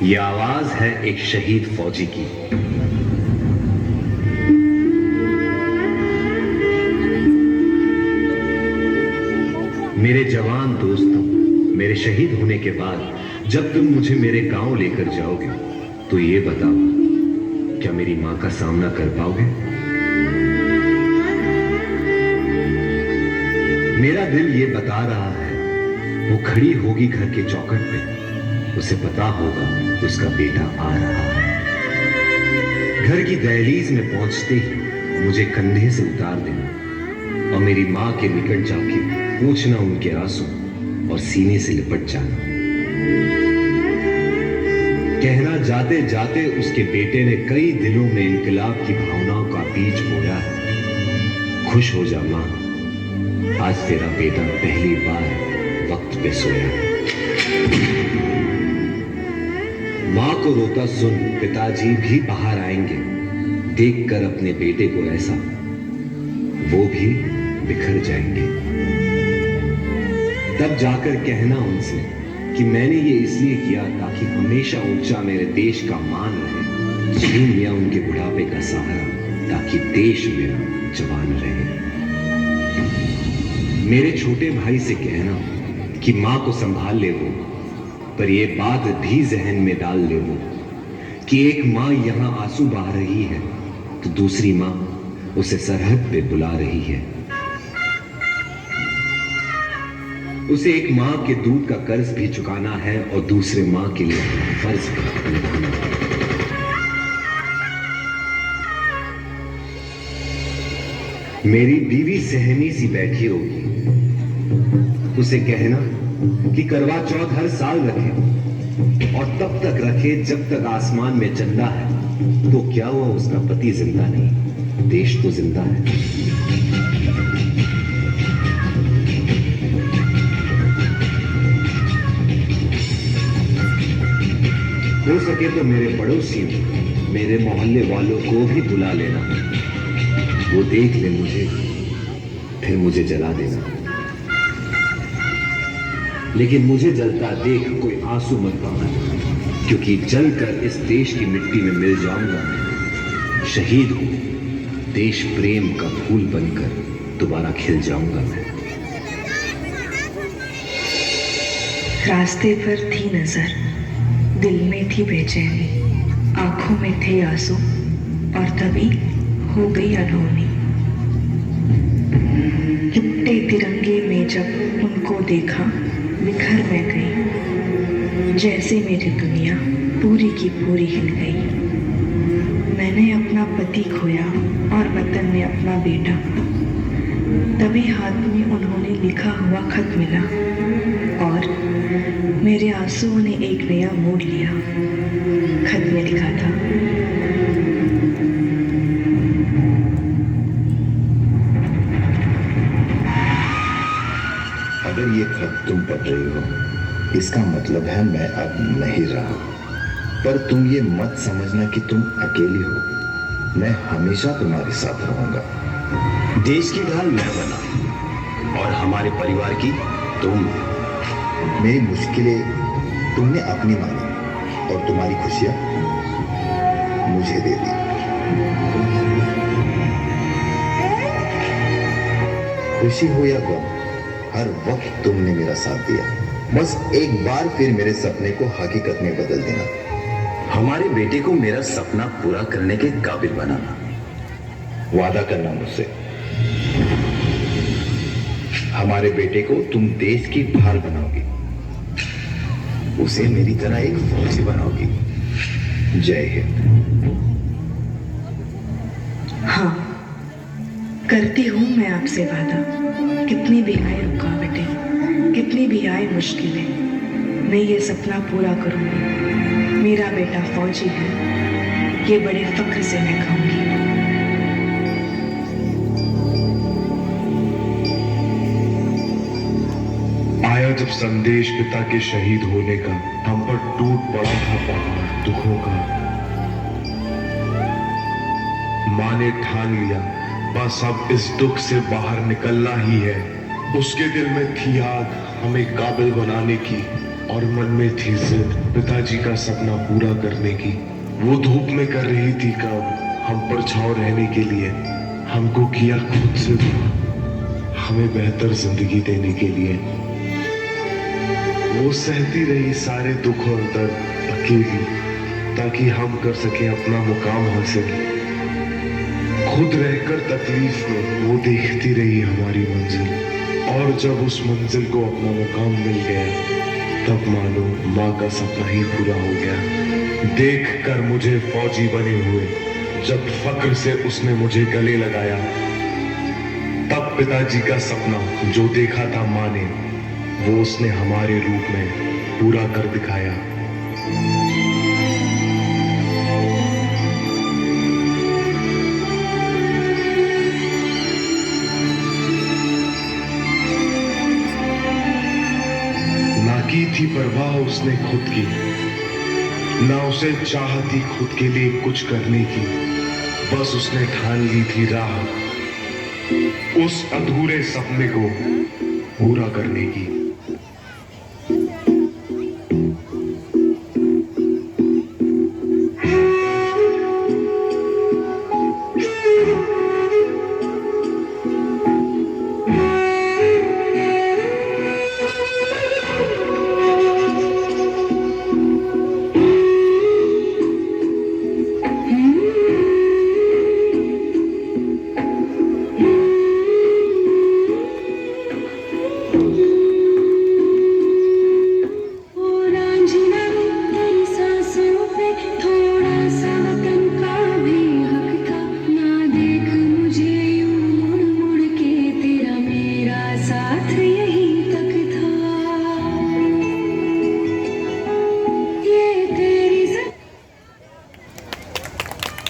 ये आवाज है एक शहीद फौजी की। मेरे जवान दोस्तों, मेरे शहीद होने के बाद जब तुम मुझे मेरे गांव लेकर जाओगे तो ये बताओ, क्या मेरी मां का सामना कर पाओगे? मेरा दिल ये बता रहा है, वो खड़ी होगी घर के चौखट पे, उसे पता होगा उसका बेटा आ रहा है। घर की दहलीज में पहुंचते ही मुझे कंधे से उतार देना और मेरी मां के निकट जाके पूछना उनके आंसू और सीने से लिपट जाना। कहना जाते जाते उसके बेटे ने कई दिलों में इनकलाब की भावनाओं का बीज बोया है। खुश हो जा मां, आज तेरा बेटा पहली बार वक्त पे सोया है। मां को रोता सुन पिताजी भी बाहर आएंगे, देखकर अपने बेटे को ऐसा वो भी बिखर जाएंगे। तब जाकर कहना उनसे कि मैंने ये इसलिए किया ताकि हमेशा ऊंचा मेरे देश का मान रहे। छीन लिया उनके बुढ़ापे का सहारा ताकि देश मेरा जवान रहे। मेरे छोटे भाई से कहना कि मां को संभाल ले वो, पर ये बात भी जहन में डाल ले वो कि एक मां यहां आंसू बहा रही है तो दूसरी मां उसे सरहद पे बुला रही है। उसे एक मां के दूध का कर्ज भी चुकाना है और दूसरे मां के लिए फर्ज भी निभाना है। मेरी बीवी सहमी सी बैठी होगी, उसे कहना कि करवा चौथ हर साल रखे और तब तक रखे जब तक आसमान में चंदा है। तो क्या हुआ, उसका पति जिंदा नहीं, देश तो जिंदा है। हो सके तो मेरे पड़ोसी, मेरे मोहल्ले वालों को भी बुला लेना। वो देख ले मुझे, फिर मुझे जला देना। लेकिन मुझे जलता देख कोई आंसू मत बहाना, क्योंकि जलकर इस देश की मिट्टी में मिल जाऊंगा मैं। शहीद हूं, देश प्रेम का फूल बनकर दोबारा खिल जाऊंगा मैं। रास्ते पर थी नजर, दिल में थी बेचैनी, आंखों में थे आंसू और तभी हो गई अनहोनी। लिपटे तिरंगे में जब उनको देखा बिखर मैं गई, जैसे मेरी दुनिया पूरी की पूरी हिल गई। मैंने अपना पति खोया और वतन में अपना बेटा। तभी हाथ में उन्होंने लिखा हुआ खत मिला और मेरे आंसुओं ने एक नया मोड़ लिया। खत में लिखा था, अगर ये खत तुम पढ़ रही हो, इसका मतलब है मैं अब नहीं रहा। पर तुम ये मत समझना कि तुम अकेली हो, मैं हमेशा तुम्हारे साथ रहूंगा। देश की ढाल मैं बना और हमारे परिवार की तुम। मेरी मुश्किलें तुमने अपनी मानी और तुम्हारी खुशियां मुझे दे दी। खुशी हो या गम, हर वक्त तुमने मेरा साथ दिया। बस एक बार फिर मेरे सपने को हकीकत में बदल देना। हमारे बेटे को मेरा सपना पूरा करने के काबिल बनाना। वादा करना मुझसे, हमारे बेटे को तुम देश की ढाल बनाओगी, उसे मेरी तरह एक फौजी बनाओगी। जय हिंद। हाँ, करती हूँ मैं आपसे वादा। कितनी भी आए रुकावटें, कितनी भी आए मुश्किलें, मैं ये सपना पूरा करूँगी। मेरा बेटा फौजी है, ये बड़े फख्र से मैं कहूँगी। आया जब संदेश पिता के शहीद होने का, हम पर टूट पड़ा था पहाड़ दुखों का। मां ने ठान लिया बस अब इस दुख से बाहर निकलना ही है। उसके दिल में थी आग हमें काबिल बनाने की, और मन में थी जिद पिताजी का सपना पूरा करने की। वो धूप में कर रही थी काम, हम पर छांव रहने के लिए। हमको किया खुद से दुआ, हमें बेहतर जिंदगी देने के लिए। वो सहती रही सारे दुख और दर्द अकेली, ताकि हम कर सके अपना मुकाम हासिल। खुद रहकर तकलीफ में वो देखती रही हमारी मंजिल, और जब उस मंजिल को अपना मुकाम मिल गया, तब मानो माँ का सपना ही पूरा हो गया। देख कर मुझे फौजी बने हुए, जब फक्र से उसने मुझे गले लगाया, तब पिताजी का सपना जो देखा था माँ ने, वो उसने हमारे रूप में पूरा कर दिखाया। ना की थी परवाह उसने खुद की, ना उसे चाह थी खुद के लिए कुछ करने की। बस उसने ठान ली थी राह उस अधूरे सपने को पूरा करने की।